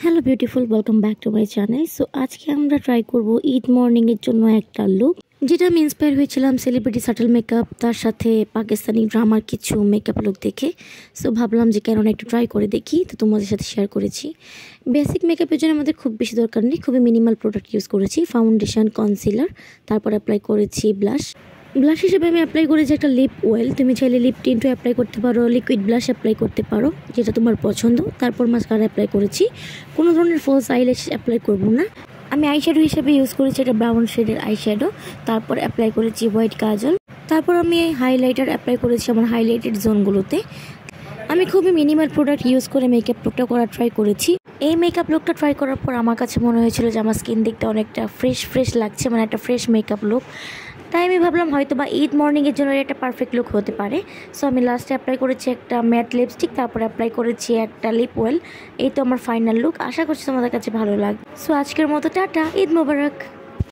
Hello beautiful, welcome back to my channel. So আজকে আমরা try করব ঈদ মর্নিংয়ের জন্য একটা লুক, যেটা আমি ইন্সপায়ার হয়েছিলাম সেলিব্রিটি সাটল মেকআপ, তার সাথে পাকিস্তানি ড্রামার কিছু মেকআপ লুক দেখে। সো ভাবলাম যে কেন একটু ট্রাই করে দেখি, তো তোমাদের সাথে শেয়ার করেছি। বেসিক মেকআপের জন্য আমাদের খুব বেশি দরকার নেই, খুবই মিনিমাল প্রোডাক্ট ইউজ করেছি। ফাউন্ডেশন, কনসিলার, তারপর অ্যাপ্লাই করেছি ব্লাশ হিসেবে আমি অ্যাপ্লাই করেছি একটা লিপ অয়েল। তুমি চাইলে লিপ টিন্টও অ্যাপ্লাই করতে পারো, লিকুইড ব্লাশ অ্যাপ্লাই করতে পারো, যেটা তোমার পছন্দ। তারপর মাস্কারা অ্যাপ্লাই করেছি, কোনো ধরনের ফলস আইল্যাশ অ্যাপ্লাই করবো না। আমি আইশ্যাডো হিসেবে ইউজ করেছি এটা ব্রাউন শেডের আইশ্যাডো। তারপর অ্যাপ্লাই করেছি হোয়াইট কাজল। তারপর আমি হাইলাইটার অ্যাপ্লাই করেছি আমার হাইলাইটেড জোনগুলোতে। আমি খুবই মিনিমাল প্রোডাক্ট ইউজ করে মেকআপ লুকটা করা ট্রাই করেছি। এই মেকআপ লুকটা ট্রাই করার পর আমার কাছে মনে হয়েছিল যে আমার স্কিন দেখতে অনেকটা ফ্রেশ লাগছে, মানে একটা ফ্রেশ মেকআপ লুক। তাই আমি ভাবলাম হয়তো বা ঈদ মর্নিংয়ের জন্য একটা পারফেক্ট লুক হতে পারে। সো আমি লাস্টে অ্যাপ্লাই করেছি একটা ম্যাট লিপস্টিক, তারপর অ্যাপ্লাই করেছি একটা লিপ অয়েল। এই তো আমার ফাইনাল লুক। আশা করছি তোমাদের কাছে ভালো লাগবে। সো আজকের মতো টাটা, ঈদ মোবারক।